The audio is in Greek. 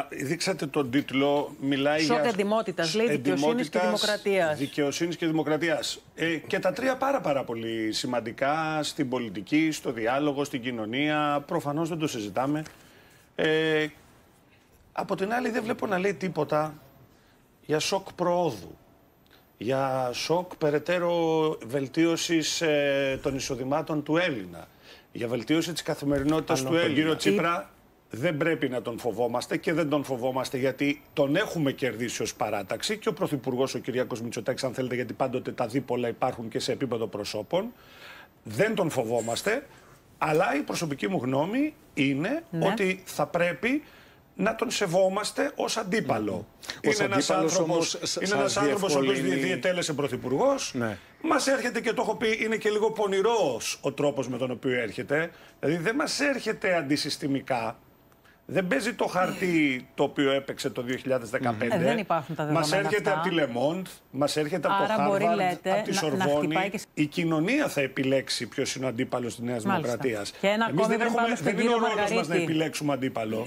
Δείξατε τον τίτλο, μιλάει σοκ για εντιμότητας, λέει δικαιοσύνης και δημοκρατίας. Δικαιοσύνης και δημοκρατίας. Και τα τρία πάρα πολύ σημαντικά στην πολιτική, στο διάλογο, στην κοινωνία. Προφανώς δεν το συζητάμε. Από την άλλη δεν βλέπω να λέει τίποτα για σοκ προόδου. Για σοκ περαιτέρω βελτίωσης των εισοδημάτων του Έλληνα. Για βελτίωση της καθημερινότητας του Έλληνα. Τον κύριο Τσίπρα δεν πρέπει να τον φοβόμαστε και δεν τον φοβόμαστε γιατί τον έχουμε κερδίσει ως παράταξη και ο Πρωθυπουργός, ο Κυριάκος Μητσοτάκης, αν θέλετε, γιατί πάντοτε τα δίπολα υπάρχουν και σε επίπεδο προσώπων. Δεν τον φοβόμαστε, αλλά η προσωπική μου γνώμη είναι ότι θα πρέπει να τον σεβόμαστε ως αντίπαλο. Είναι ένας άνθρωπος ο οποίος διετέλεσε πρωθυπουργός. Μας έρχεται, και το έχω πει, είναι και λίγο πονηρός ο τρόπος με τον οποίο έρχεται. Δηλαδή δεν μας έρχεται αντισυστημικά. Δεν παίζει το χαρτί το οποίο έπαιξε το 2015. Δεν υπάρχουν τα δεδομένα. Μας έρχεται από τη Λεμόντ, μας έρχεται από το Χάρβαρντ, από τη Σορβόνη. Η κοινωνία θα επιλέξει ποιος είναι ο αντίπαλος της Νέας Δημοκρατίας. Και ένα Εμείς δεν είναι ο ρόλος μας να επιλέξουμε αντίπαλο.